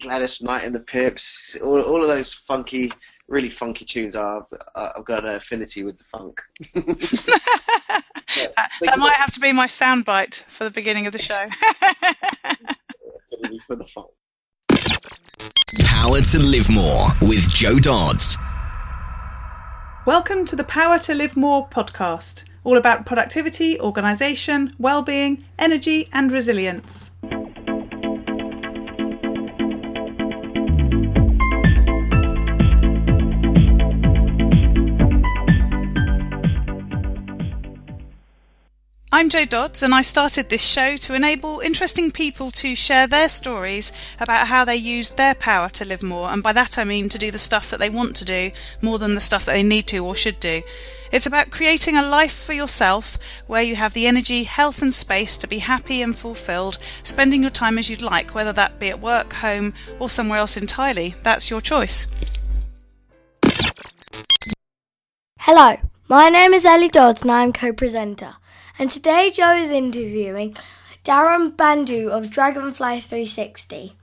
Gladys Knight and the Pips, all of those funky, really funky tunes. I've got an affinity with the funk. That might have to be my soundbite for the beginning of the show. For the funk. Power to Live More with Joe Dodds. Welcome to the Power to Live More podcast, all about productivity, organisation, well-being, energy and resilience. I'm Jo Dodds, and I started this show to enable interesting people to share their stories about how they use their power to live more, and by that I mean to do the stuff that they want to do more than the stuff that they need to or should do. It's about creating a life for yourself where you have the energy, health and space to be happy and fulfilled, spending your time as you'd like, whether that be at work, home or somewhere else entirely. That's your choice. Hello, my name is Ellie Dodds and I'm co-presenter. And today Joe is interviewing Darren Bandoo of Dragonfly 360.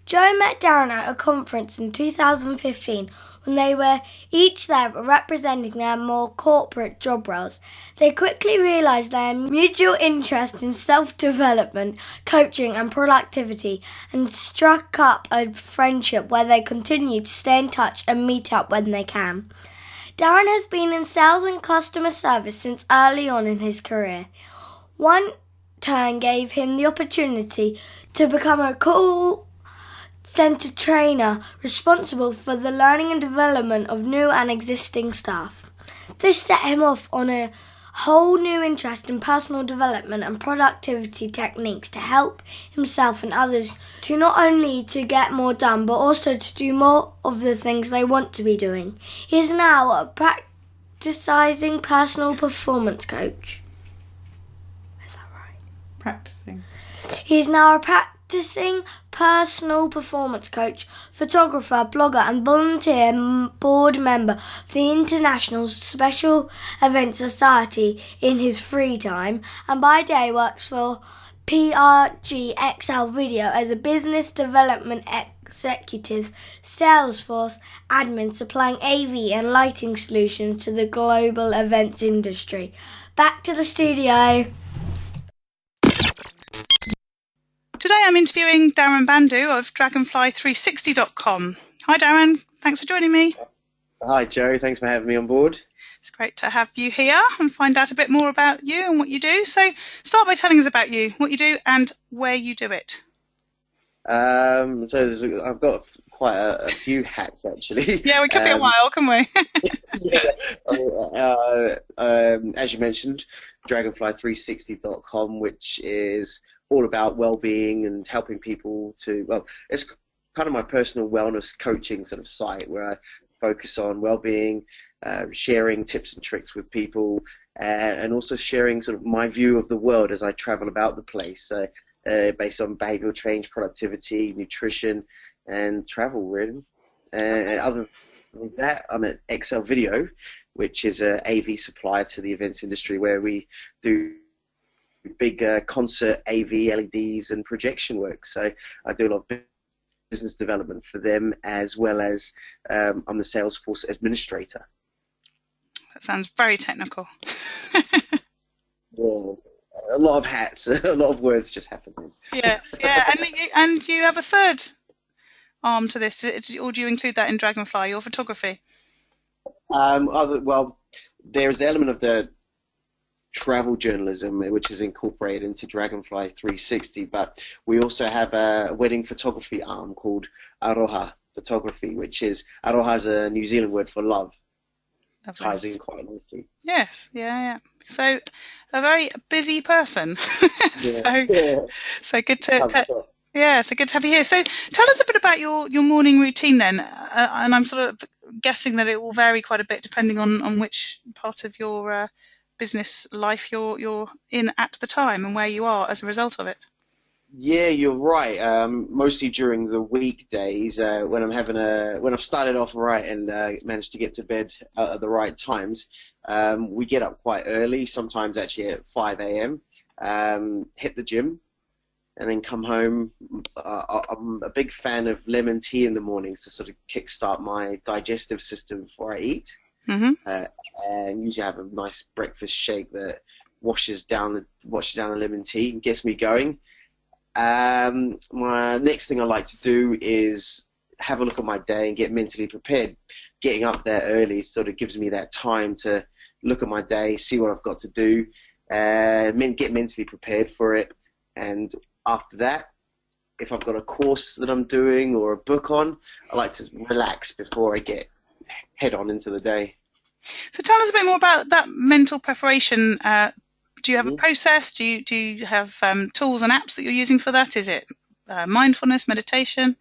Joe met Darren at a conference in 2015 when they were each there representing their more corporate job roles. They quickly realised their mutual interest in self-development, coaching and productivity and struck up a friendship where they continue to stay in touch and meet up when they can. Darren has been in sales and customer service since early on in his career. One turn gave him the opportunity to become a call centre trainer responsible for the learning and development of new and existing staff. This set him off on a whole new interest in personal development and productivity techniques to help himself and others to not only to get more done but also to do more of the things they want to be doing. He is now a practicing personal performance coach. Is that right? Practicing. He is now a practicing personal performance coach, photographer, blogger and volunteer board member of the International Special Events Society in his free time, and by day works for PRG XL Video as a business development executive, Salesforce admin supplying AV and lighting solutions to the global events industry. Back to the studio. Today I'm interviewing Darren Bandoo of Dragonfly360.com. Hi Darren, thanks for joining me. Hi Joe, thanks for having me on board. It's great to have you here and find out a bit more about you and what you do. So start by telling us about you, what you do and where you do it. I've got quite a few hats actually. Yeah, we could be a while, can we? As you mentioned, Dragonfly360.com, which is all about well-being and helping people to, well, it's kind of my personal wellness coaching sort of site where I focus on well-being, sharing tips and tricks with people, and also sharing sort of my view of the world as I travel about the place, based on behavioral change, productivity, nutrition, and travel, really. Other than that, I'm at XL Video, which is an AV supplier to the events industry where we do big concert AV, LEDs and projection work. So I do a lot of business development for them, as well as I'm the Salesforce administrator. That sounds very technical. Yeah, a lot of hats, a lot of words just happening. Yes, yeah, and you have a third arm to this, or do you include that in Dragonfly, your photography? Well, there's an element of the travel journalism which is incorporated into Dragonfly 360, but we also have a wedding photography arm called Aroha Photography, which is, Aroha is a New Zealand word for love. That ties in quite nicely. Yes, yeah. So a very busy person. So good to so good to have you here. So tell us a bit about your morning routine then, and I'm sort of guessing that it will vary quite a bit depending on which part of your business life you're in at the time and where you are as a result of it. Yeah, you're right. Mostly during the weekdays, when I've started off right and managed to get to bed at the right times, we get up quite early, sometimes actually at 5 a.m., hit the gym, and then come home. I'm a big fan of lemon tea in the mornings to sort of kickstart my digestive system before I eat. Mm-hmm. And usually I have a nice breakfast shake that washes down the lemon tea and gets me going. My next thing I like to do is have a look at my day and get mentally prepared. Getting up there early sort of gives me that time to look at my day, see what I've got to do, get mentally prepared for it. And after that, if I've got a course that I'm doing or a book on, I like to relax before I head on into the day. So tell us a bit more about that mental preparation. Do you have a process? Do you have tools and apps that you're using for that? Is it mindfulness, meditation?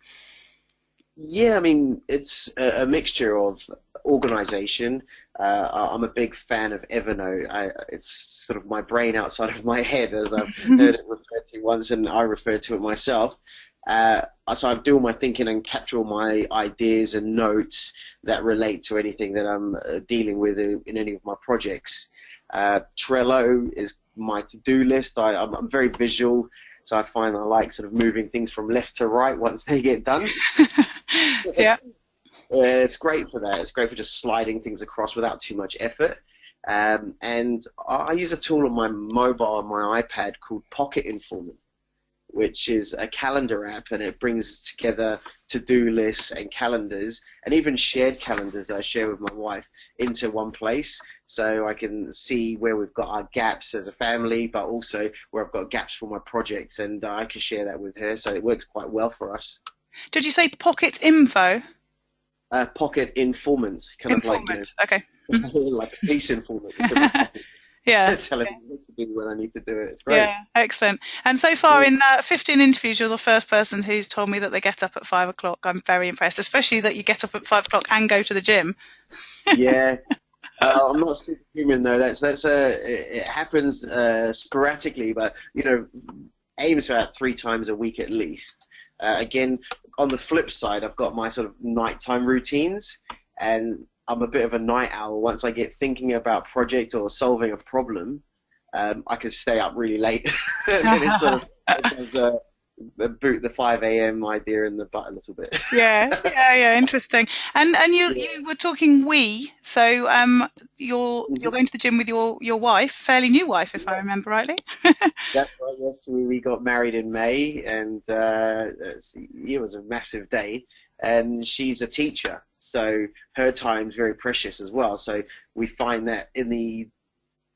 Yeah, I mean, it's a mixture of organization. I'm a big fan of Evernote. It's sort of my brain outside of my head, as I've heard it referred to once, and I refer to it myself. So I do all my thinking and capture all my ideas and notes that relate to anything that I'm dealing with in any of my projects. Trello is my to-do list. I'm very visual, so I find I like sort of moving things from left to right once they get done. Yeah. It's great for that. It's great for just sliding things across without too much effort. And I use a tool on my mobile, on my iPad, called Pocket Informant, which is a calendar app, and it brings together to-do lists and calendars, and even shared calendars that I share with my wife into one place, so I can see where we've got our gaps as a family, but also where I've got gaps for my projects, and I can share that with her, so it works quite well for us. Did you say Pocket Info? Pocket Informants, kind Informant. of like, Okay. like a police informant. Yeah. Telling me what to do when I need to do it. It's great. Yeah, excellent. And so far in 15 interviews, you're the first person who's told me that they get up at 5 o'clock. I'm very impressed, especially that you get up at 5 o'clock and go to the gym. Yeah. I'm not superhuman though. It happens sporadically, but aims about 3 times a week at least. Again, on the flip side, I've got my sort of nighttime routines, and I'm a bit of a night owl. Once I get thinking about a project or solving a problem, I can stay up really late. And it sort of boot the 5 a.m. idea in the butt a little bit. Yes, yeah, interesting. And you were talking so you're going to the gym with your wife, fairly new wife, if I remember rightly. That's right, yes. We got married in May, and it was a massive day. And she's a teacher, so her time's very precious as well. So we find that in the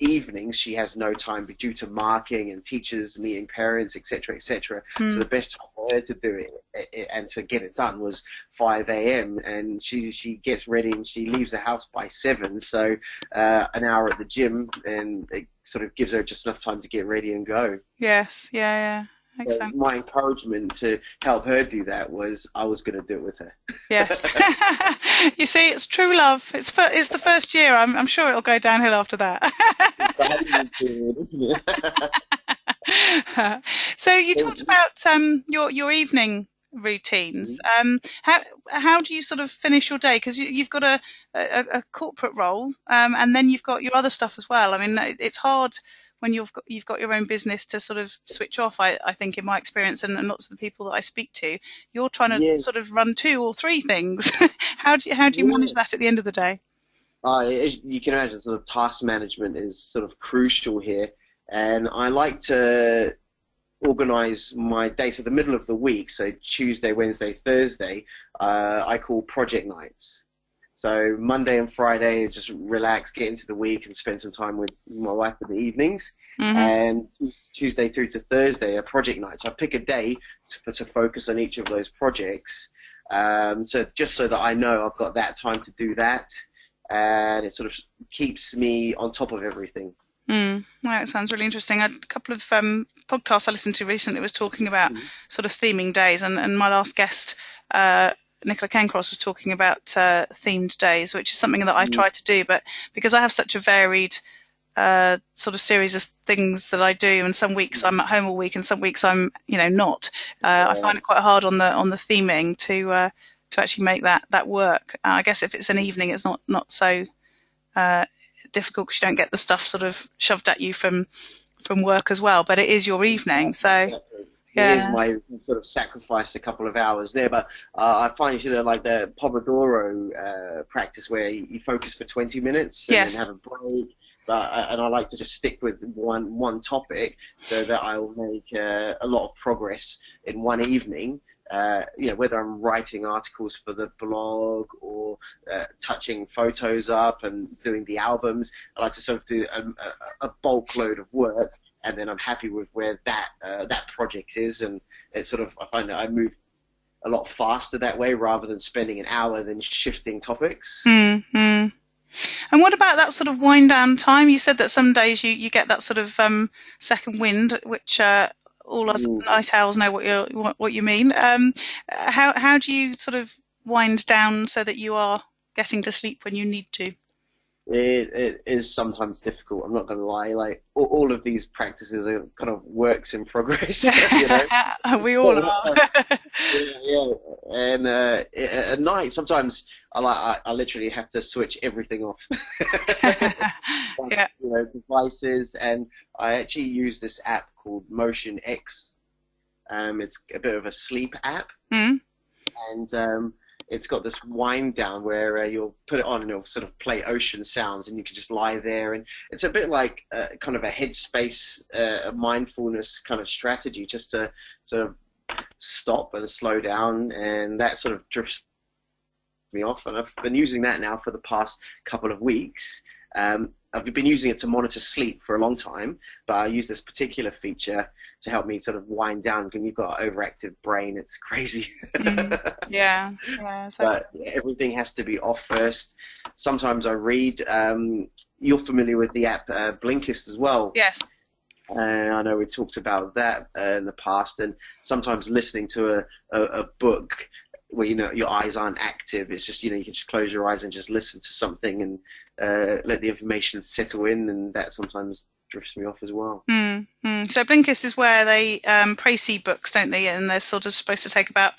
evenings she has no time due to marking and teachers meeting parents, etc., etc. So the best time for her to do it and to get it done was 5 a.m. and she gets ready and she leaves the house by 7. So an hour at the gym, and it sort of gives her just enough time to get ready and go. Yes, yeah. So my encouragement to help her do that was I was going to do it with her. Yes. You see, it's true love. It's the first year. I'm sure it'll go downhill after that. So you talked about your evening routines. How do you sort of finish your day? Because you've got a corporate role, and then you've got your other stuff as well. I mean, it's hard when you've got your own business to sort of switch off. I think in my experience and lots of the people that I speak to, you're trying to sort of run 2 or 3 things. How do you manage that at the end of the day? You can imagine sort of task management is sort of crucial here, and I like to organize my day. So the middle of the week, so Tuesday, Wednesday, Thursday, I call project nights. So Monday and Friday, just relax, get into the week, and spend some time with my wife in the evenings. And Tuesday through to Thursday are project nights. I pick a day to focus on each of those projects. So just so that I know I've got that time to do that, and it sort of keeps me on top of everything. That sounds really interesting. A couple of podcasts I listened to recently was talking about sort of theming days, and my last guest, Nicola Cancross, was talking about themed days, which is something that I try to do, but because I have such a varied sort of series of things that I do, and some weeks I'm at home all week and some weeks I'm not, I find it quite hard on the theming to actually make that work. I guess if it's an evening it's not so difficult because you don't get the stuff sort of shoved at you from work as well, but it is your evening, so It is my sort of sacrifice a couple of hours there, but I find like the Pomodoro practice where you focus for 20 minutes and then have a break. And I like to just stick with one topic so that I will make a lot of progress in one evening. Whether I'm writing articles for the blog or touching photos up and doing the albums, I like to sort of do a bulk load of work, and then I'm happy with where that project is, and it's sort of, I find that I move a lot faster that way rather than spending an hour then shifting topics. Mm-hmm. And what about that sort of wind down time? You said that some days you get that sort of second wind, which all us night owls know what you mean. How do you sort of wind down so that you are getting to sleep when you need to? It is sometimes difficult. I'm not going to lie. Like all of these practices are kind of works in progress. We all are. Yeah. And at night, sometimes I literally have to switch everything off. Devices, and I actually use this app called Motion X. It's a bit of a sleep app, and it's got this wind down where you'll put it on and it'll sort of play ocean sounds, and you can just lie there, and it's a bit like kind of a headspace, mindfulness kind of strategy, just to sort of stop and slow down, and that sort of drifts me off. And I've been using that now for the past couple of weeks. I've been using it to monitor sleep for a long time, but I use this particular feature to help me sort of wind down. When you've got an overactive brain, it's crazy. Yeah. But everything has to be off first. Sometimes I read. You're familiar with the app Blinkist as well? Yes. I know we talked about that in the past, and sometimes listening to a book where your eyes aren't active, it's just you can just close your eyes and just listen to something and let the information settle in, and that sometimes drifts me off as well. So Blinkist is where they précis books, don't they? And they're sort of supposed to take about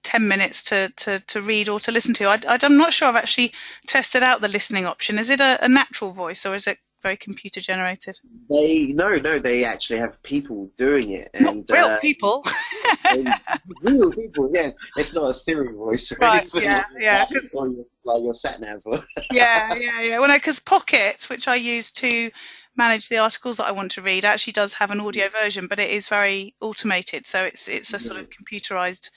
10 minutes to read or to listen to. I'm not sure I've actually tested out the listening option. Is it a natural voice, or is it very computer generated? They actually have people doing it, and real people. Real people, yes. It's not a Siri voice, right? Yeah. Like your sat nav. Yeah. Well, no, because Pocket, which I use to manage the articles that I want to read, actually does have an audio version, but it is very automated, so it's a sort of computerized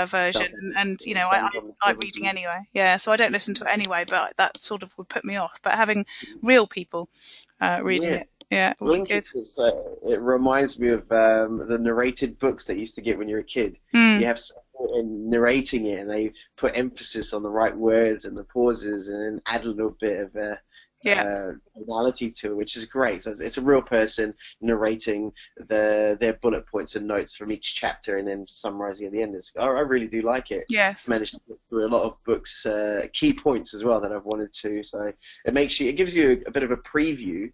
version, and I like reading anyway. Yeah, so I don't listen to it anyway, but that sort of would put me off. But having real people reading it, it would be good. It reminds me of the narrated books that you used to get when you were a kid. You have someone in narrating it, and they put emphasis on the right words and the pauses, and then add a little bit of tonality to it, which is great. So it's a real person narrating their bullet points and notes from each chapter, and then summarizing at the end. I really do like it. Yes. I've managed to get through a lot of books, key points as well that I've wanted to. So it gives you a bit of a preview,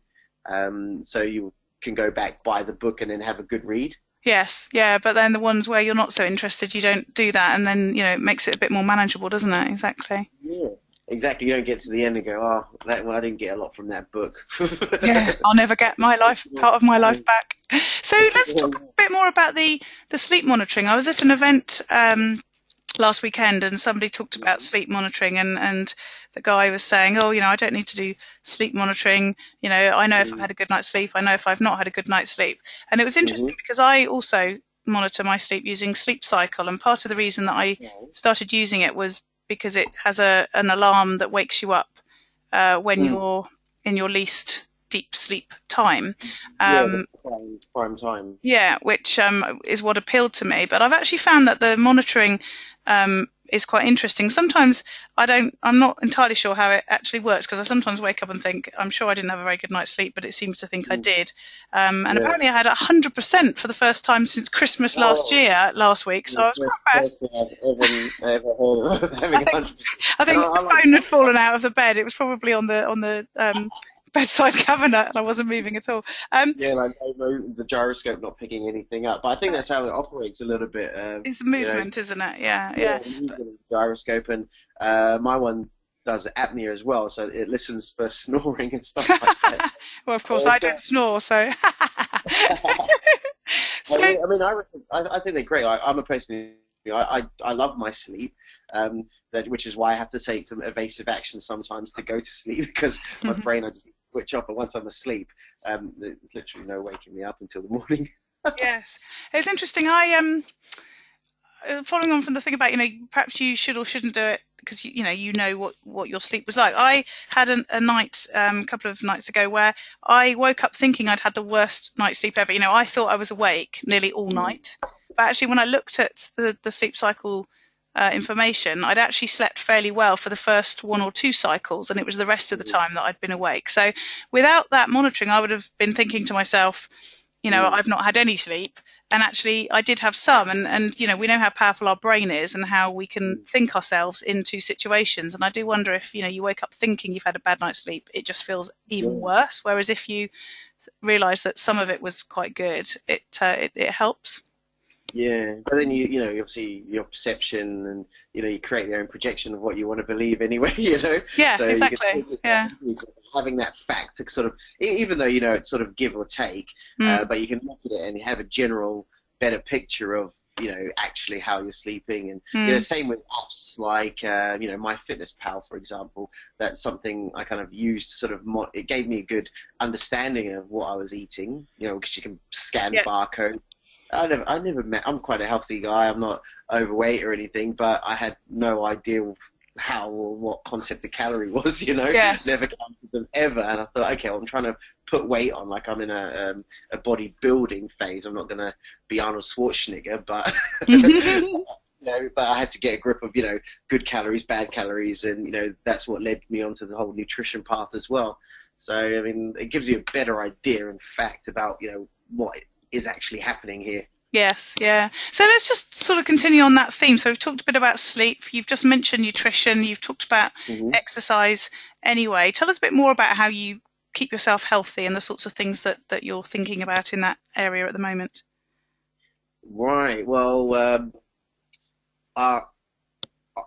so you can go back, buy the book, and then have a good read. Yes, yeah, but then the ones where you're not so interested, you don't do that, and then it makes it a bit more manageable, doesn't it? Exactly. Yeah. Exactly, you don't get to the end and go, I didn't get a lot from that book. Yeah, I'll never get part of my life back. So let's talk a bit more about the sleep monitoring. I was at an event last weekend, and somebody talked about sleep monitoring, and the guy was saying, I don't need to do sleep monitoring. I know if I've had a good night's sleep. I know if I've not had a good night's sleep. And it was interesting because I also monitor my sleep using Sleep Cycle, and part of the reason that I started using it was because it has an alarm that wakes you up when you're in your least deep sleep time. Prime time. Yeah, which is what appealed to me. But I've actually found that the monitoring is quite interesting. Sometimes I'm not entirely sure how it actually works, because I sometimes wake up and think, I'm sure I didn't have a very good night's sleep, but it seems to think I did. Apparently I had 100% for the first time since Christmas last week, so I was quite impressed. I've ever heard of having 100%. I think the phone had fallen out of the bed. It was probably on the bedside cabinet, and I wasn't moving at all. The gyroscope not picking anything up, but I think that's how it operates a little bit. It's movement, isn't it? Yeah. The gyroscope, and my one does apnea as well, so it listens for snoring and stuff like that. Well, of course, I don't snore, so. So, I mean, I think they're great. I'm a person who I love my sleep, which is why I have to take some evasive action sometimes to go to sleep because my brain I just switch off. But once I'm asleep, there's literally no waking me up until the morning. yes, it's interesting. I following on from the thing about perhaps you should or shouldn't do it because you know what your sleep was like. I had a night a couple of nights ago where I woke up thinking I'd had the worst night's sleep ever. I thought I was awake nearly all night, but actually when I looked at the sleep cycle information, I'd actually slept fairly well for the first 1 or 2 cycles, and it was the rest of the time that I'd been awake. So without that monitoring, I would have been thinking to myself, I've not had any sleep. And actually, I did have some, and we know how powerful our brain is and how we can think ourselves into situations. And I do wonder if you wake up thinking you've had a bad night's sleep, it just feels even worse. Whereas if you realise that some of it was quite good, it helps. Yeah, but then you obviously your perception and you create your own projection of what you want to believe anyway. Yeah, so exactly. Yeah. Having that fact to sort of, even though it's sort of give or take, but you can look at it and have a general better picture of actually how you're sleeping. And same with apps like MyFitnessPal, for example. That's something I kind of used to sort of it gave me a good understanding of what I was eating. Because you can scan barcode. I'm quite a healthy guy. I'm not overweight or anything, but I had no idea how or what concept of calorie was, Yes. Never counted them ever. And I thought, okay, well, I'm trying to put weight on, like I'm in a bodybuilding phase. I'm not going to be Arnold Schwarzenegger, but but I had to get a grip of, good calories, bad calories, and, that's what led me onto the whole nutrition path as well. So, I mean, it gives you a better idea, in fact, about, what is actually happening here. Yes, yeah. So let's just sort of continue on that theme. So we've talked a bit about sleep. You've just mentioned nutrition. You've talked about exercise anyway. Tell us a bit more about how you keep yourself healthy and the sorts of things that you're thinking about in that area at the moment. Right. Well, I'm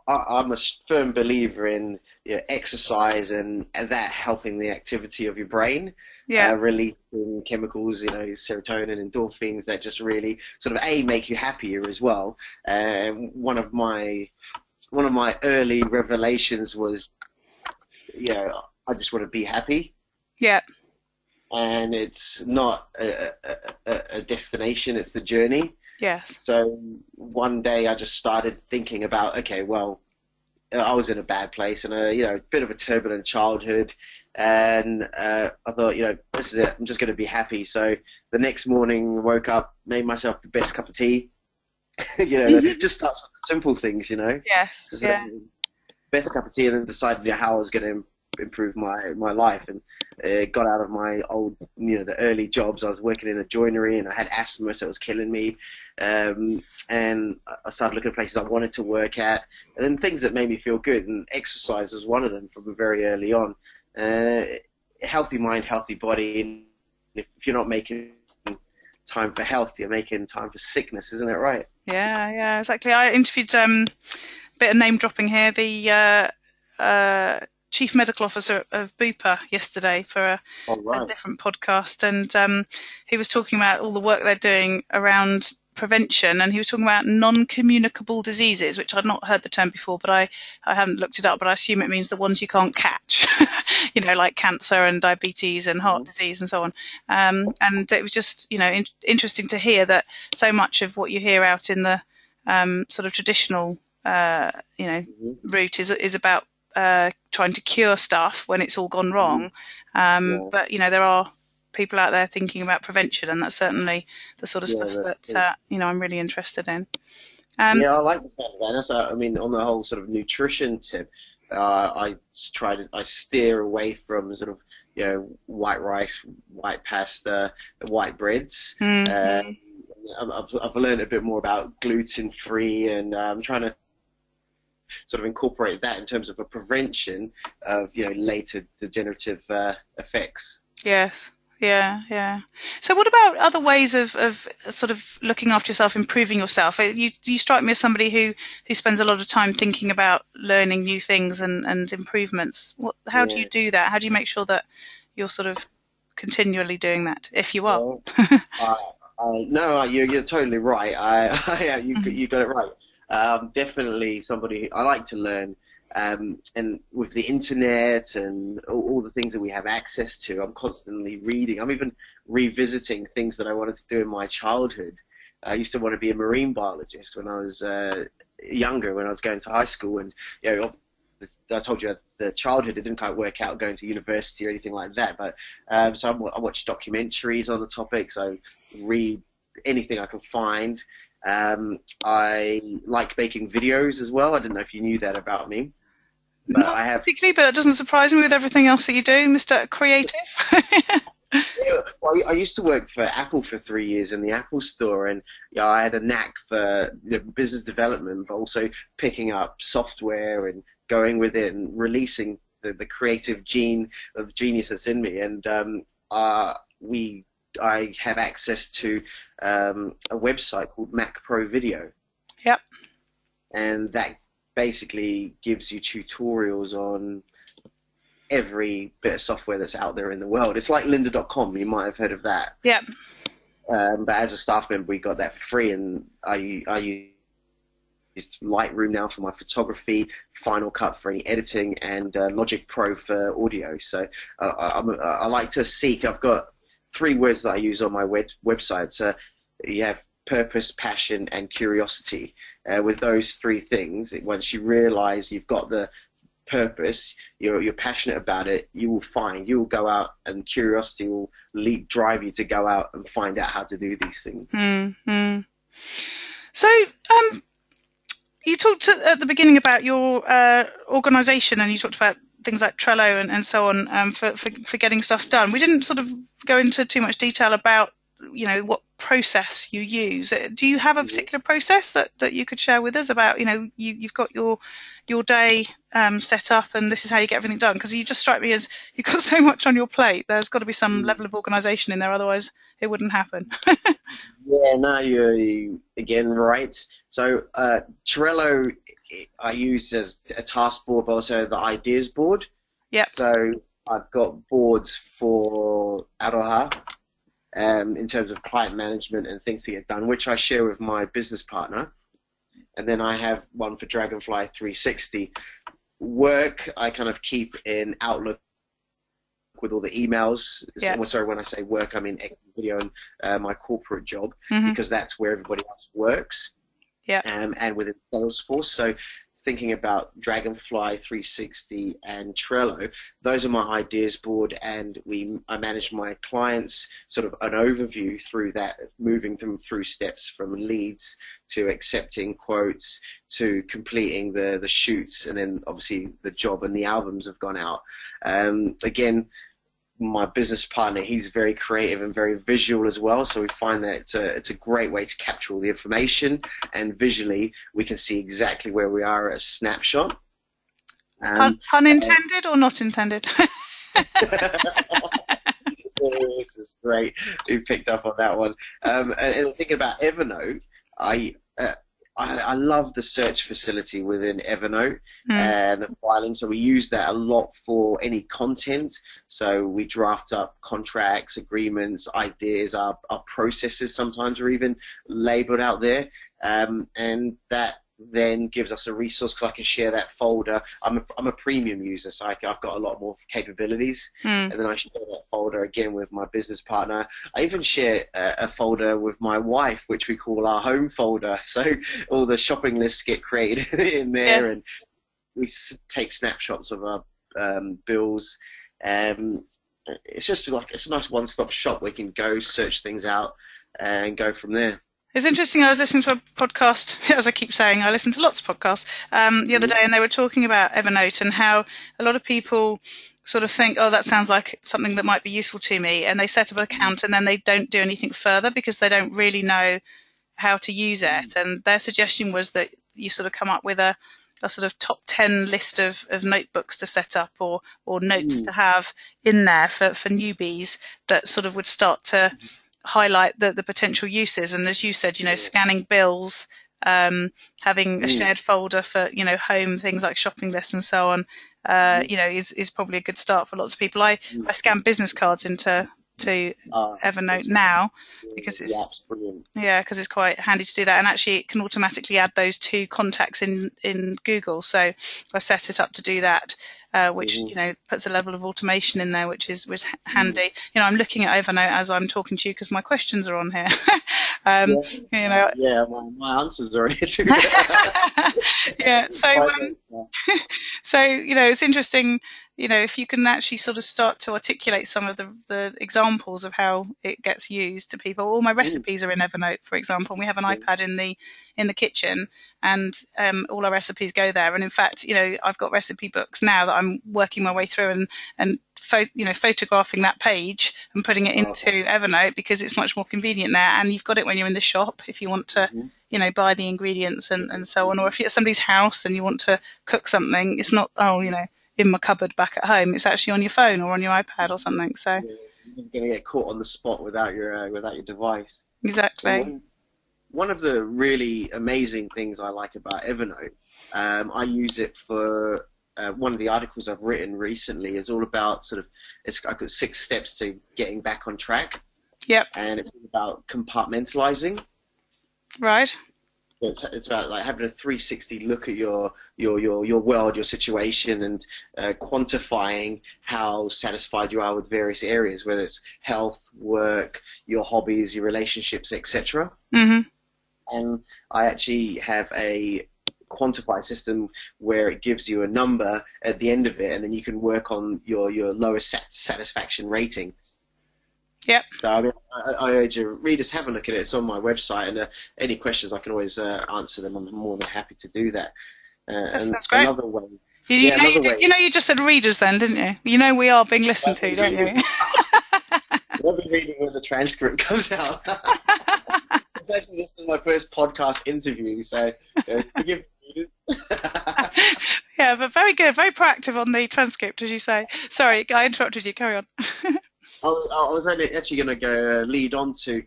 a firm believer in exercise and that helping the activity of your brain, releasing chemicals, serotonin, endorphins that just really sort of make you happier as well. One of my early revelations was, I just want to be happy. Yeah. And it's not a destination; it's the journey. Yes. So one day I just started thinking about, okay, well, I was in a bad place and a bit of a turbulent childhood, and I thought, this is it. I'm just going to be happy. So the next morning, woke up, made myself the best cup of tea. It just starts with the simple things, Yes. Just, best cup of tea, and then decided how I was going to improve my life, and got out of my old, the early jobs. I was working in a joinery and I had asthma, so it was killing me. And I started looking at places I wanted to work at, and then things that made me feel good, and exercise was one of them from very early on. Healthy mind, healthy body. And if you're not making time for health, you're making time for sickness, isn't it right? Yeah, exactly. I interviewed, bit of name dropping here, the Chief Medical Officer of Bupa yesterday for a different podcast, and he was talking about all the work they're doing around prevention, and he was talking about non-communicable diseases, which I'd not heard the term before, but I haven't looked it up, but I assume it means the ones you can't catch, like cancer and diabetes and heart disease and so on. And it was just, interesting to hear that so much of what you hear out in the sort of traditional, route is about trying to cure stuff when it's all gone wrong. But, there are people out there thinking about prevention, and that's certainly the sort of stuff that, I'm really interested in. I like the sound of that. That's, on the whole sort of nutrition tip, I steer away from sort of, white rice, white pasta, white breads. I've learned a bit more about gluten-free, and I'm trying to sort of incorporate that in terms of a prevention of later degenerative effects. Yes. Yeah. So what about other ways of sort of looking after yourself, improving yourself? You strike me as somebody who spends a lot of time thinking about learning new things and improvements. How do you do that? How do you make sure that you're sort of continually doing that, if you are? Well, No, you're totally right. You got it right. Definitely somebody I like to learn. And with the internet and all the things that we have access to, I'm constantly reading. I'm even revisiting things that I wanted to do in my childhood. I used to want to be a marine biologist when I was younger, when I was going to high school. And I told you the childhood, it didn't quite work out going to university or anything like that. But so I watch documentaries on the topics. I read anything I can find. I like making videos as well. I didn't know if you knew that about me. But Not particularly, but it doesn't surprise me with everything else that you do, Mr. Creative. Well, I used to work for Apple for 3 years in the Apple store, and I had a knack for business development, but also picking up software and going with it and releasing the creative gene of genius that's in me. And I have access to a website called Mac Pro Video. Yep. And that basically gives you tutorials on every bit of software that's out there in the world. It's like lynda.com. You might have heard of that. Yep. But as a staff member, we got that for free, and I use Lightroom now for my photography, Final Cut for any editing, and Logic Pro for audio. So I like to seek. I've got 3 words that I use on my website. So you have purpose, passion, and curiosity. With those 3 things, once you realize you've got the purpose, you're passionate about it, you will go out, and curiosity will drive you to go out and find out how to do these things. Mm-hmm. So you talked at the beginning about your organisation, and you talked about things like Trello and so on for getting stuff done. We didn't sort of go into too much detail about what process you use. Do you have a particular process that you could share with us about you've got your day set up and this is how you get everything done? Because you just strike me as you've got so much on your plate. There's got to be some level of organisation in there, otherwise it wouldn't happen. Yeah, no, you're again right. So Trello I use as a task board, but also the ideas board. Yeah. So I've got boards for Aroha, in terms of client management and things to get done, which I share with my business partner. And then I have one for Dragonfly 360. Work, I kind of keep in Outlook with all the emails. Yeah. Sorry, when I say work, I mean video and my corporate job, Mm-hmm. because that's where everybody else works. Yeah. And within Salesforce. So thinking about Dragonfly 360 and Trello, those are my ideas board, and I manage my clients sort of an overview through that, moving them through steps from leads to accepting quotes to completing the shoots, and then obviously the job and the albums have gone out. Again, my business partner, he's very creative and very visual as well, so we find that it's a great way to capture all the information, and visually we can see exactly where we are at a snapshot. Unintended or not intended? This is great. You picked up on that one. And thinking about Evernote, I love the search facility within Evernote and the filing. So we use that a lot for any content. So we draft up contracts, agreements, ideas, our processes sometimes are even labeled out there. And that then gives us a resource, because I can share that folder. I'm a premium user, so I've got a lot more capabilities. And then I share that folder again with my business partner. I even share a folder with my wife, which we call our home folder. So all the shopping lists get created in there. Yes. And we take snapshots of our bills. It's just it's a nice one-stop shop where you can go search things out and go from there. It's interesting. I was listening to a podcast, as I keep saying, I listen to lots of podcasts the other day, and they were talking about Evernote and how a lot of people sort of think, oh, that sounds like something that might be useful to me, and they set up an account and then they don't do anything further because they don't really know how to use it. And their suggestion was that you sort of come up with a sort of top 10 list of notebooks to set up or notes to have in there for newbies that sort of would start to highlight the potential uses. And as you said, scanning bills, having a shared folder for home things like shopping lists and so on, is probably a good start for lots of people. I scan business cards into to Evernote now, because it's brilliant. Yeah, because it's quite handy to do that, and actually it can automatically add those to contacts in Google. So I set it up to do that, which puts a level of automation in there, which was handy. I'm looking at Evernote as I'm talking to you because my questions are on here. My answers are in here too. Yeah, so it's interesting. If you can actually sort of start to articulate some of the examples of how it gets used to people. All my recipes are in Evernote, for example. And we have an iPad in the kitchen, and all our recipes go there. And in fact, I've got recipe books now that I'm working my way through and photographing that page and putting it into Evernote, because it's much more convenient there. And you've got it when you're in the shop if you want to, buy the ingredients and so on. Or if you're at somebody's house and you want to cook something, it's not, in my cupboard back at home. It's actually on your phone or on your iPad or something. So you're going to get caught on the spot without your device. Exactly. One of the really amazing things I like about Evernote, I use it for one of the articles I've written recently is all about I've got 6 steps to getting back on track. Yep. And it's all about compartmentalizing. Right. It's about like having a 360 look at your world, your situation, and quantifying how satisfied you are with various areas, whether it's health, work, your hobbies, your relationships, etc. Mm-hmm. And I actually have a quantify system where it gives you a number at the end of it, and then you can work on your lowest satisfaction rating. Yep. So I urge your readers, have a look at it. It's on my website, and any questions I can always answer them. I'm more than happy to do that. That's great. Another way. You just said readers then, didn't you? We are being listened to, don't you? I'll be reading when the transcript comes out. Actually, this is my first podcast interview, so forgive me. Yeah, but very good, very proactive on the transcript, as you say. Sorry, I interrupted you. Carry on. I was actually going to go lead on to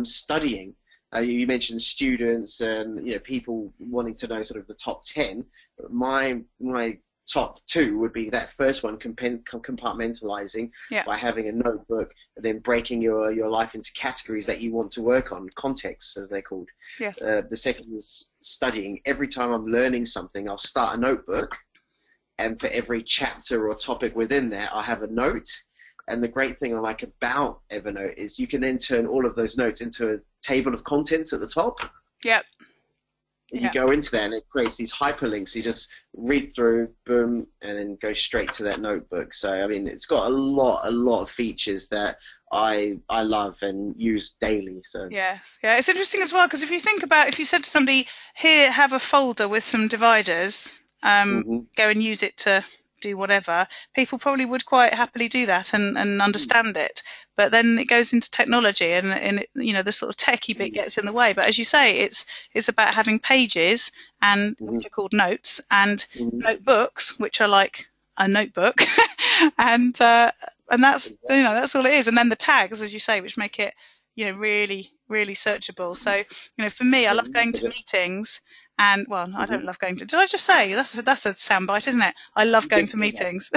studying. You mentioned students and people wanting to know sort of the top 10. My top 2 would be that first one, compartmentalizing, by having a notebook and then breaking your life into categories that you want to work on, contexts as they're called. Yes. The second is studying. Every time I'm learning something, I'll start a notebook, and for every chapter or topic within there, I'll have a note. And the great thing I like about Evernote is you can then turn all of those notes into a table of contents at the top. Yep. You go into that and it creates these hyperlinks. You just read through, boom, and then go straight to that notebook. So, I mean, it's got a lot of features that I love and use daily. So yes, yeah, it's interesting as well, because if you said to somebody, here, have a folder with some dividers, go and use it to do whatever, people probably would quite happily do that and understand it. But then it goes into technology, and it, the sort of techie bit gets in the way. But as you say, it's about having pages, and which are called notes, and notebooks, which are like a notebook, and that's that's all it is. And then the tags, as you say, which make it really, really searchable. So for me, I love going to meetings. And I don't love going to. Did I just say that's a soundbite, isn't it? I love going to meetings.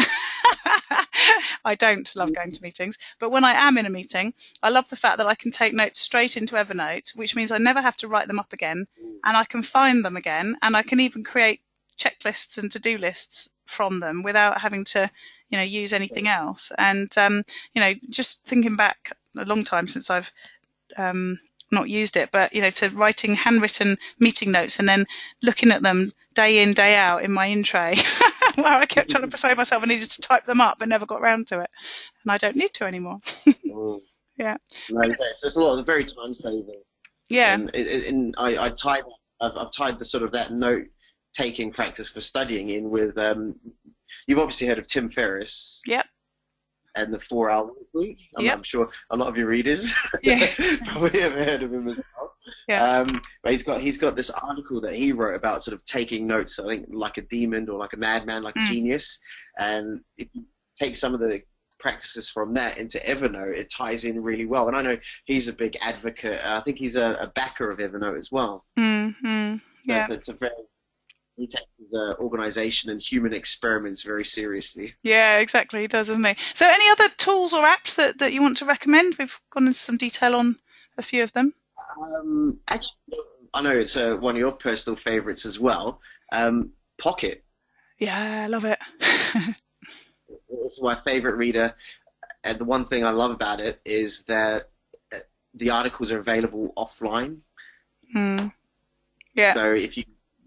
I don't love going to meetings, but when I am in a meeting, I love the fact that I can take notes straight into Evernote, which means I never have to write them up again, and I can find them again, and I can even create checklists and to-do lists from them without having to, use anything else. And just thinking back a long time since I've not used it, but to writing handwritten meeting notes and then looking at them day in, day out in my in tray where I kept trying to persuade myself I needed to type them up and never got round to it, and I don't need to anymore. Yeah, no, it's a lot of very time saving. Yeah, and I've tied the sort of that note taking practice for studying in with you've obviously heard of Tim Ferriss. Yep. And the 4-hour week. I'm sure a lot of your readers probably have heard of him as well. Yeah. But he's got this article that he wrote about sort of taking notes, I think like a demon or like a madman, like a genius. And if you take some of the practices from that into Evernote, it ties in really well. And I know he's a big advocate. I think he's a backer of Evernote as well. Mm-hmm. Yeah. So it's a very he takes the organisation and human experiments very seriously. Yeah, exactly. He does, doesn't he? So any other tools or apps that you want to recommend? We've gone into some detail on a few of them. Actually, I know it's one of your personal favourites as well. Pocket. Yeah, I love it. It's my favourite reader, and the one thing I love about it is that the articles are available offline. Yeah. So if you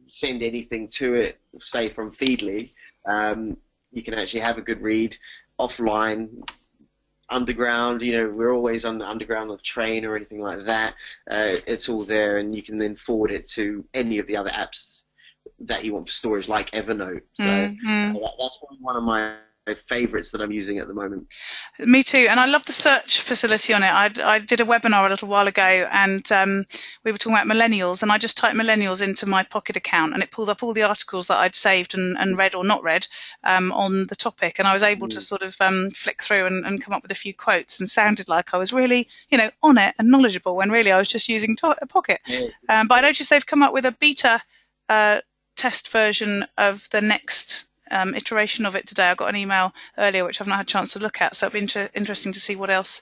send anything to it, say from Feedly, you can actually have a good read offline. Underground, we're always on the underground on a train or anything like that. It's all there, and you can then forward it to any of the other apps that you want for storage, like Evernote. So that's one of my favourites that I'm using at the moment. Me too, and I love the search facility on it. I did a webinar a little while ago, and we were talking about millennials, and I just typed millennials into my Pocket account, and it pulled up all the articles that I'd saved and read or not read on the topic, and I was able to sort of flick through and come up with a few quotes, and sounded like I was really, on it and knowledgeable, when really I was just using Pocket. But I noticed they've come up with a beta test version of the next iteration of it today. I got an email earlier which I've not had a chance to look at, so it'll be interesting to see what else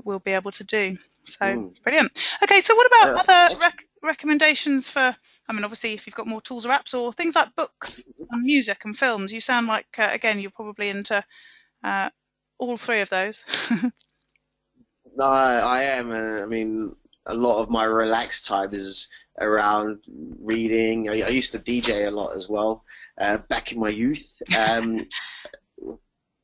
we'll be able to do. So brilliant. Okay, so what about other recommendations for, obviously if you've got more tools or apps or things like books and music and films? You sound like, again, you're probably into all three of those. No, I am. A lot of my relaxed time is around reading. I used to DJ a lot as well, back in my youth.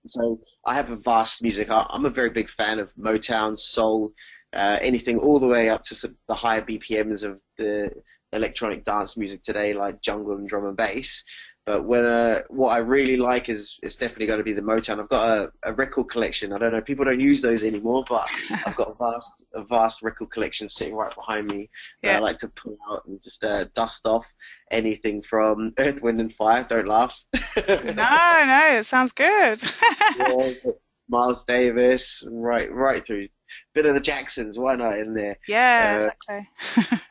So I have a vast music. I'm a very big fan of Motown, soul, anything all the way up to the higher BPMs of the electronic dance music today, like jungle and drum and bass. But what I really like is definitely going to be the Motown. I've got a record collection. I don't know, people don't use those anymore, but I've got a vast record collection sitting right behind me that I like to pull out and just dust off anything from Earth, Wind and Fire. Don't laugh. No, it sounds good. Miles Davis, right through. Bit of the Jacksons, why not in there? Yeah, exactly.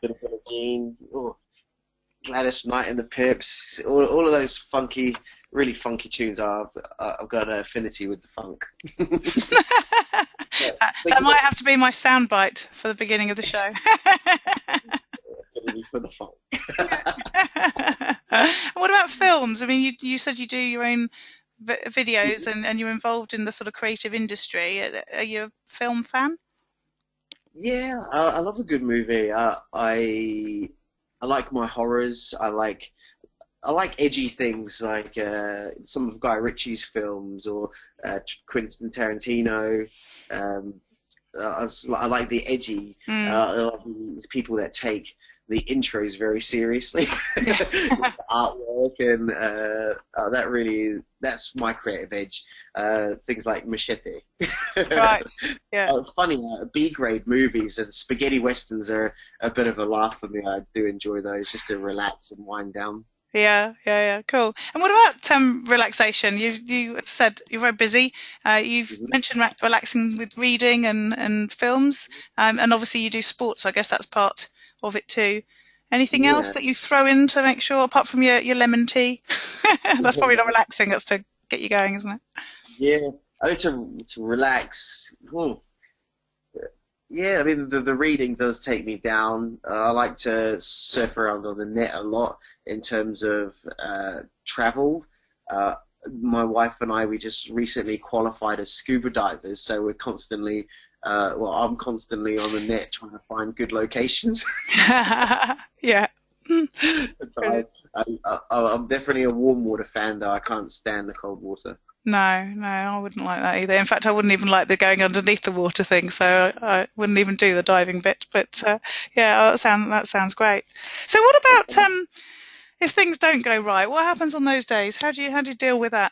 Bit of Billie Jean. Oh. Gladys Knight and the Pips, all of those really funky tunes. I've got an affinity with the funk. That might have to be my soundbite for the beginning of the show. For the funk. And what about films? You said you do your own videos and you're involved in the sort of creative industry. Are you a film fan? Yeah, I love a good movie. I like my horrors. I like edgy things like some of Guy Ritchie's films or Quentin Tarantino. I like the edgy. I like the people that take the intros very seriously. Artwork and that's my creative edge. Things like Machete. Right. Yeah. Funny, B-grade movies and spaghetti westerns are a bit of a laugh for me. I do enjoy those just to relax and wind down. Yeah, cool. And what about relaxation? You said you're very busy. You've mentioned relaxing with reading and films, and obviously you do sports. So I guess that's part of it too. Anything else that you throw in to make sure, apart from your lemon tea? That's probably not relaxing. That's to get you going, isn't it? Yeah, I like to relax. Yeah, the reading does take me down. I like to surf around on the net a lot in terms of travel. My wife and I, we just recently qualified as scuba divers, so we're constantly, I'm constantly on the net trying to find good locations. Yeah. I'm definitely a warm water fan, though. I can't stand the cold water. No, I wouldn't like that either. In fact, I wouldn't even like the going underneath the water thing, so I wouldn't even do the diving bit. But that sounds great. So what about if things don't go right? What happens on those days? How do you deal with that?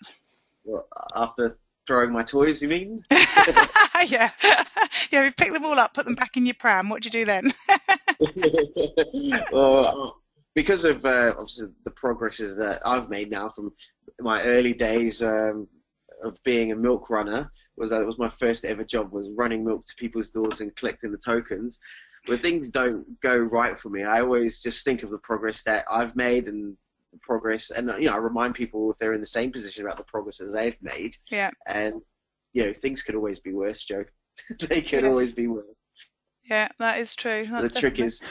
Well, after throwing my toys, you mean? Yeah. You pick them all up, put them back in your pram. What do you do then? Well, because of obviously the progresses that I've made now from my early days of being a milk runner, that was my first ever job, was running milk to people's doors and collecting the tokens. When things don't go right for me, I always just think of the progress that I've made and the progress, and I remind people if they're in the same position about the progress as they've made. Yeah. And things could always be worse, Joe. They could always be worse. Yeah, that is true. That's the trick is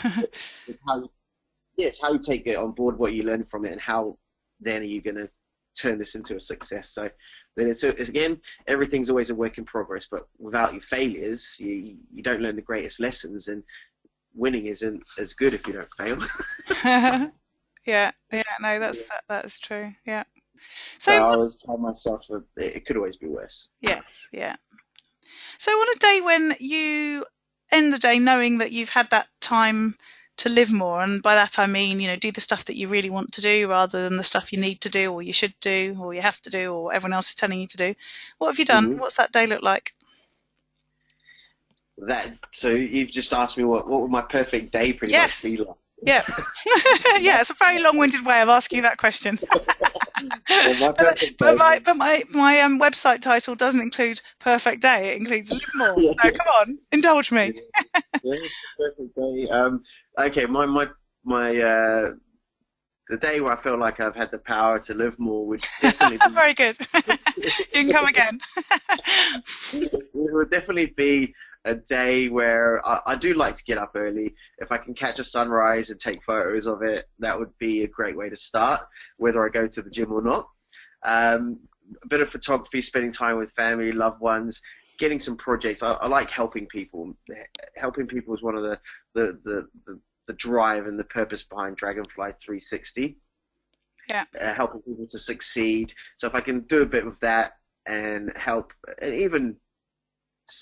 it's how you take it on board, what you learn from it, and how then are you going to turn this into a success. So then it's again, everything's always a work in progress, but without your failures, you don't learn the greatest lessons, and winning isn't as good if you don't fail. No, that's true. Yeah. So I always tell myself that it could always be worse. Yes, yeah. So on a day when you end the day knowing that you've had that time to live more, and by that I mean, do the stuff that you really want to do rather than the stuff you need to do or you should do or you have to do or everyone else is telling you to do. What have you done? Mm-hmm. What's that day look like? So you've just asked me what would my perfect day pretty much be like. Yeah. Yeah, it's a very long-winded way of asking you that question. But my website title doesn't include perfect day. It includes live more. So come on, indulge me. Perfect day. Okay, the day where I feel like I've had the power to live more would definitely be... Very good. You can come again. It would definitely be a day where I do like to get up early. If I can catch a sunrise and take photos of it, that would be a great way to start, whether I go to the gym or not. A bit of photography, spending time with family, loved ones, getting some projects. I like helping people. Helping people is one of the drive and the purpose behind Dragonfly 360. Yeah. Helping people to succeed. So if I can do a bit of that and help, and even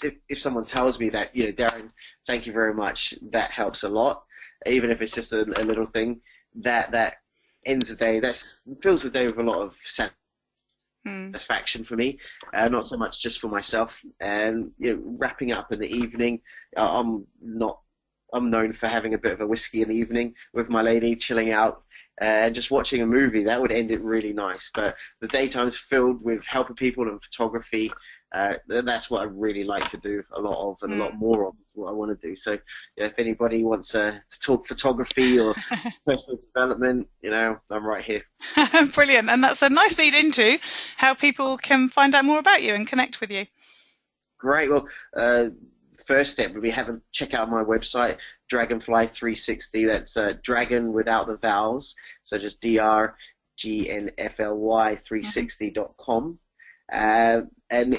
if someone tells me that, Darren, thank you very much, that helps a lot. Even if it's just a little thing, that ends the day. That fills the day with a lot of satisfaction for me, not so much just for myself. And wrapping up in the evening, I'm known for having a bit of a whiskey in the evening with my lady, chilling out and just watching a movie. That would end it really nice. But the daytime's filled with helping people and photography. That's what I really like to do a lot of, and a lot more of is what I want to do. So if anybody wants to talk photography or personal development, I'm right here. Brilliant. And that's a nice lead into how people can find out more about you and connect with you. Great. Well, first step would be check out my website, Dragonfly 360. That's dragon without the vowels, so just DRGNFLY 360.com. And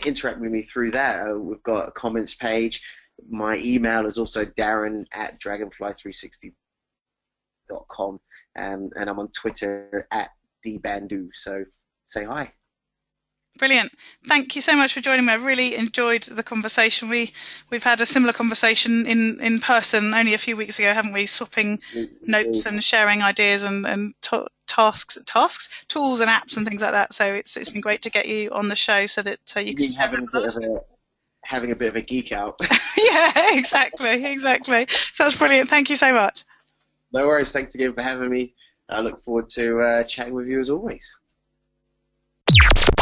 interact with me through that. We've got a comments page. My email is also darren@dragonfly360.com, and I'm on Twitter @dbandoo. So say hi. Brilliant. Thank you so much for joining me. I really enjoyed the conversation. We've had a similar conversation in person only a few weeks ago, haven't we? Swapping notes and sharing ideas and tasks, tools and apps and things like that. So it's been great to get you on the show so that you can having a bit of a geek out. Yeah, exactly. Sounds brilliant. Thank you so much. No worries. Thanks again for having me. I look forward to chatting with you as always.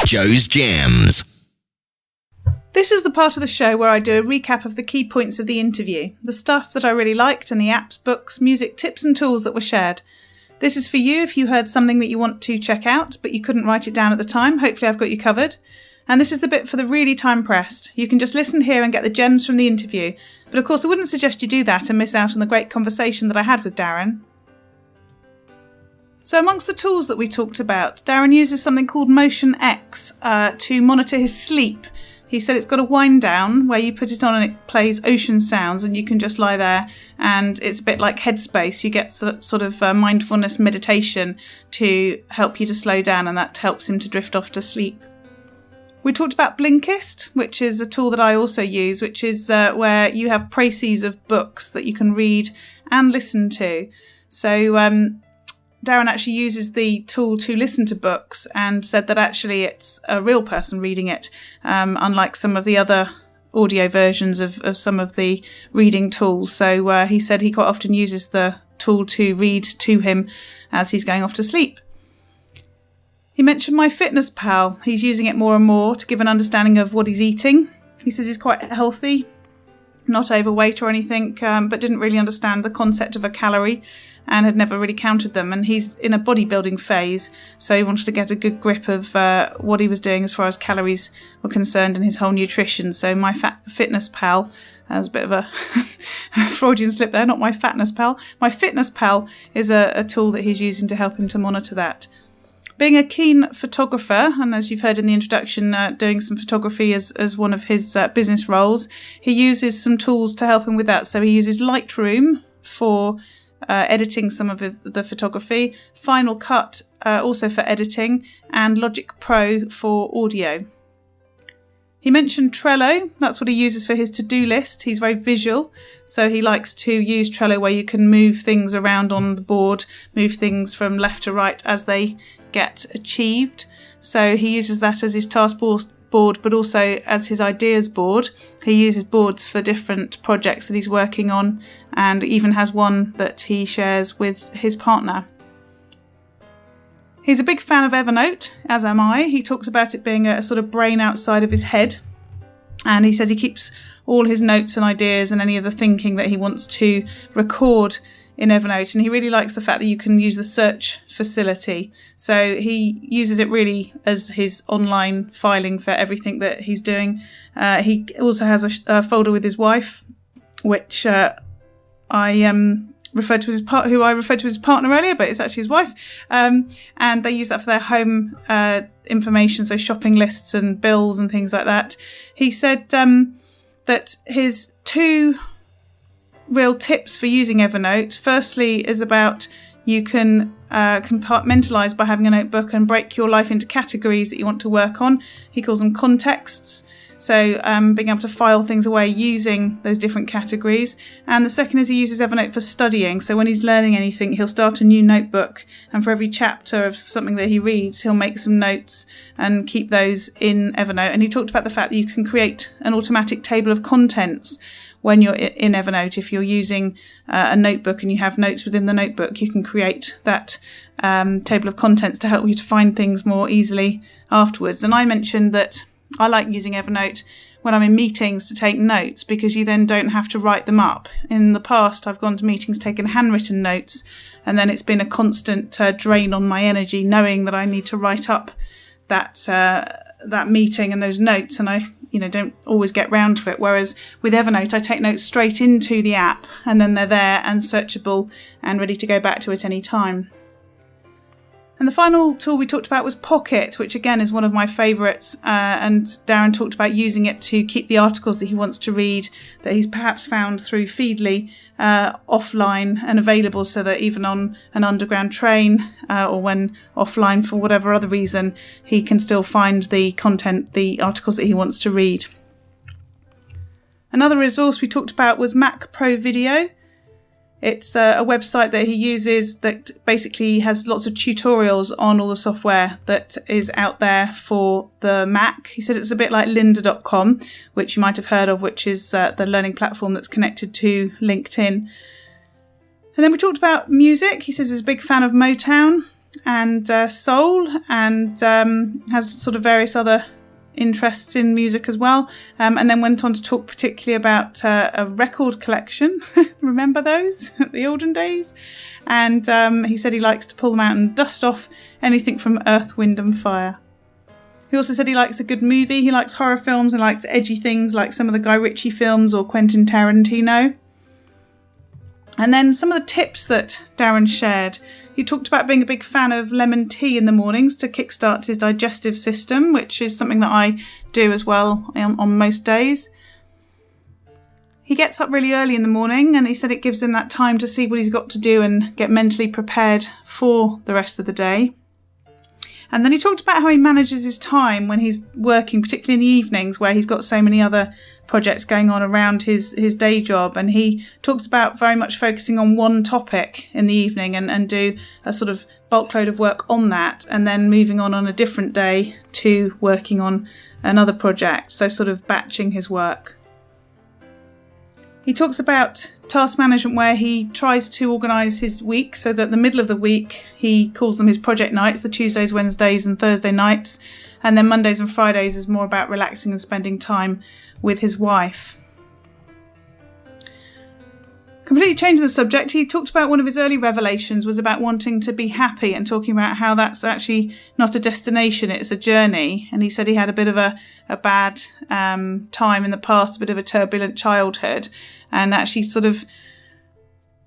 Joe's Gems. This is the part of the show where I do a recap of the key points of the interview, the stuff that I really liked, and the apps, books, music, tips and tools that were shared. This is for you if you heard something that you want to check out, but you couldn't write it down at the time. Hopefully I've got you covered. And this is the bit for the really time-pressed. You can just listen here and get the gems from the interview. But of course I wouldn't suggest you do that and miss out on the great conversation that I had with Darren. So amongst the tools that we talked about, Darren uses something called Motion X to monitor his sleep. He said it's got a wind down where you put it on and it plays ocean sounds and you can just lie there, and it's a bit like Headspace. You get sort of mindfulness meditation to help you to slow down, and that helps him to drift off to sleep. We talked about Blinkist, which is a tool that I also use, which is where you have précis of books that you can read and listen to. So Darren actually uses the tool to listen to books and said that actually it's a real person reading it, unlike some of the other audio versions of some of the reading tools. So he said he quite often uses the tool to read to him as he's going off to sleep. He mentioned MyFitnessPal. He's using it more and more to give an understanding of what he's eating. He says he's quite healthy. not overweight or anything, but didn't really understand the concept of a calorie and had never really counted them. And he's in a bodybuilding phase, so he wanted to get a good grip of what he was doing as far as calories were concerned and his whole nutrition. So My Fitness Pal, that was a bit of a Freudian slip there, not My Fatness Pal. My Fitness Pal is a tool that he's using to help him to monitor that. Being a keen photographer, and as you've heard in the introduction, doing some photography as one of his business roles, he uses some tools to help him with that. So he uses Lightroom for editing some of the photography, Final Cut also for editing, and Logic Pro for audio. He mentioned Trello. That's what he uses for his to-do list. He's very visual, so he likes to use Trello where you can move things around on the board, move things from left to right as they get achieved. So he uses that as his task board, but also as his ideas board. He uses boards for different projects that he's working on, and even has one that he shares with his partner. He's a big fan of Evernote, as am I. He talks about it being a sort of brain outside of his head, and he says he keeps all his notes and ideas and any of the thinking that he wants to record in Evernote, and he really likes the fact that you can use the search facility. So he uses it really as his online filing for everything that he's doing. He also has a folder with his wife, which I referred to as who I referred to as partner earlier, but it's actually his wife. And they use that for their home information, so shopping lists and bills and things like that. He said that his two real tips for using Evernote, firstly, is about you can compartmentalise by having a notebook and break your life into categories that you want to work on. He calls them contexts. So being able to file things away using those different categories. And the second is he uses Evernote for studying. So when he's learning anything, he'll start a new notebook, and for every chapter of something that he reads, he'll make some notes and keep those in Evernote. And he talked about the fact that you can create an automatic table of contents when you're in Evernote. If you're using a notebook and you have notes within the notebook, you can create that table of contents to help you to find things more easily afterwards. And I mentioned that I like using Evernote when I'm in meetings to take notes, because you then don't have to write them up. In the past, I've gone to meetings taken handwritten notes, and then it's been a constant drain on my energy knowing that I need to write up that meeting and those notes, and I don't always get round to it. Whereas with Evernote, I take notes straight into the app, and then they're there and searchable and ready to go back to at any time. And the final tool we talked about was Pocket, which again is one of my favourites, and Darren talked about using it to keep the articles that he wants to read that he's perhaps found through Feedly offline and available, so that even on an underground train or when offline for whatever other reason, he can still find the content, the articles that he wants to read. Another resource we talked about was Mac Pro Video. It's a website that he uses that basically has lots of tutorials on all the software that is out there for the Mac. He said it's a bit like lynda.com, which you might have heard of, which is the learning platform that's connected to LinkedIn. And then we talked about music. He says he's a big fan of Motown and soul, and has sort of various other interests in music as well, and then went on to talk particularly about a record collection. Remember those? The olden days? And he said he likes to pull them out and dust off anything from Earth, Wind and Fire. He also said he likes a good movie. He likes horror films and likes edgy things like some of the Guy Ritchie films or Quentin Tarantino. And then some of the tips that Darren shared. He talked about being a big fan of lemon tea in the mornings to kickstart his digestive system, which is something that I do as well on most days. He gets up really early in the morning, and he said it gives him that time to see what he's got to do and get mentally prepared for the rest of the day. And then he talked about how he manages his time when he's working, particularly in the evenings where he's got so many other projects going on around his day job. And he talks about very much focusing on one topic in the evening and do a sort of bulk load of work on that, and then moving on a different day to working on another project. So sort of batching his work. He talks about task management where he tries to organise his week so that the middle of the week, he calls them his project nights, the Tuesdays, Wednesdays and Thursday nights. And then Mondays and Fridays is more about relaxing and spending time with his wife. Completely changing the subject, he talked about one of his early revelations was about wanting to be happy and talking about how that's actually not a destination, it's a journey. And he said he had a bit of a bad time in the past, a bit of a turbulent childhood, and actually sort of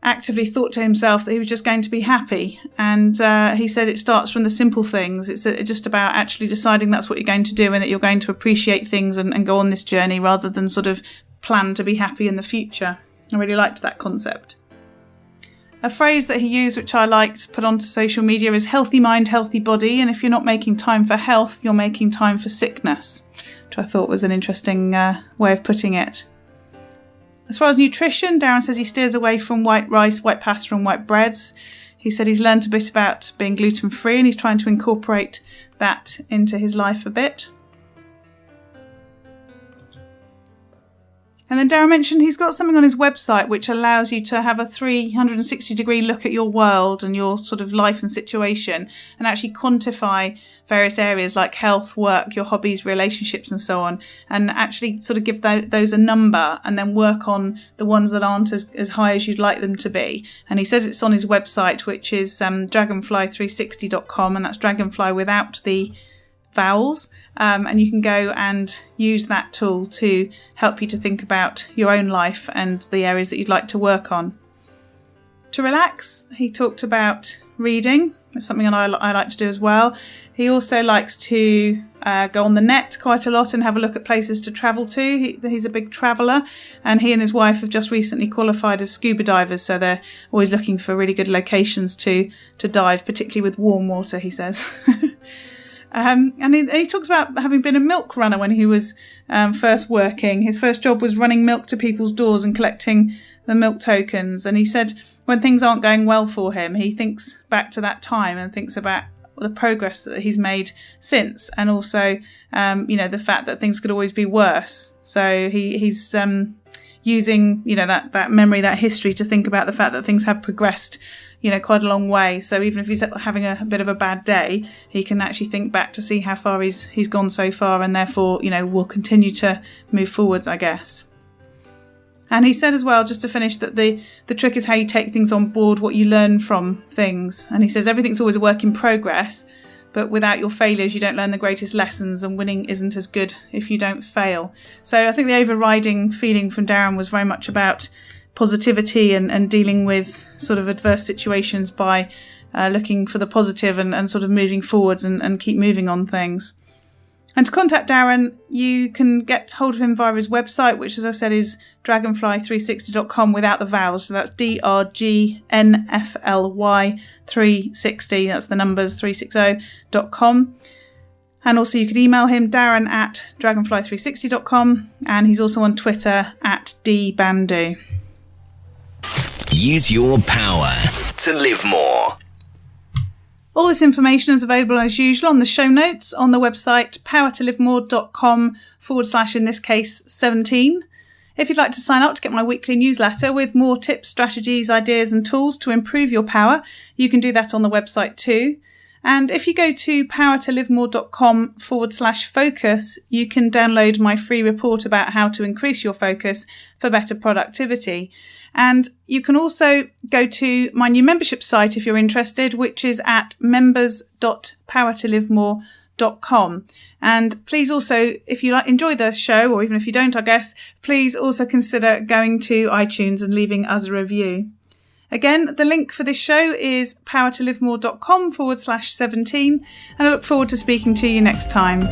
actively thought to himself that he was just going to be happy. And he said it starts from the simple things. It's just about actually deciding that's what you're going to do and that you're going to appreciate things and go on this journey rather than sort of plan to be happy in the future. I really liked that concept. A phrase that he used, which I liked to put onto social media, is healthy mind, healthy body. And if you're not making time for health, you're making time for sickness, which I thought was an interesting way of putting it. As far as nutrition, Darren says he steers away from white rice, white pasta and white breads. He said he's learned a bit about being gluten-free and he's trying to incorporate that into his life a bit. And then Darren mentioned he's got something on his website which allows you to have a 360-degree look at your world and your sort of life and situation and actually quantify various areas like health, work, your hobbies, relationships and so on, and actually sort of give those a number and then work on the ones that aren't as high as you'd like them to be. And he says it's on his website, which is dragonfly360.com, and that's dragonfly without the vowels, and you can go and use that tool to help you to think about your own life and the areas that you'd like to work on. To relax, he talked about reading. It's something I like to do as well. He also likes to go on the net quite a lot and have a look at places to travel to. He's a big traveller, and he and his wife have just recently qualified as scuba divers, so they're always looking for really good locations to dive, particularly with warm water, he says. And he talks about having been a milk runner when he was first working. His first job was running milk to people's doors and collecting the milk tokens. And he said when things aren't going well for him, he thinks back to that time and thinks about the progress that he's made since, and also, the fact that things could always be worse. So he's using, that memory, that history to think about the fact that things have progressed quite a long way. So even if he's having a bit of a bad day, he can actually think back to see how far he's gone so far, and therefore, will continue to move forwards, I guess. And he said as well, just to finish, that the trick is how you take things on board, what you learn from things. And he says everything's always a work in progress, but without your failures, you don't learn the greatest lessons, and winning isn't as good if you don't fail. So I think the overriding feeling from Darren was very much about positivity and dealing with sort of adverse situations by looking for the positive and sort of moving forwards and keep moving on things. And to contact Darren, you can get hold of him via his website, which, as I said, is dragonfly360.com without the vowels. So that's DRGNFLY 360. That's the numbers 360.com. And also you could email him, Darren at dragonfly360.com. And he's also on Twitter at DBandoo. Use your power to live more. All this information is available as usual on the show notes on the website powertolivemore.com/ in this case 17. If you'd like to sign up to get my weekly newsletter with more tips, strategies, ideas and tools to improve your power, you can do that on the website too. And if you go to powertolivemore.com/focus, you can download my free report about how to increase your focus for better productivity. And you can also go to my new membership site if you're interested, which is at members.powertolivemore.com. And please also, if you enjoy the show, or even if you don't, I guess, please also consider going to iTunes and leaving us a review. Again, the link for this show is powertolivemore.com/17, and I look forward to speaking to you next time.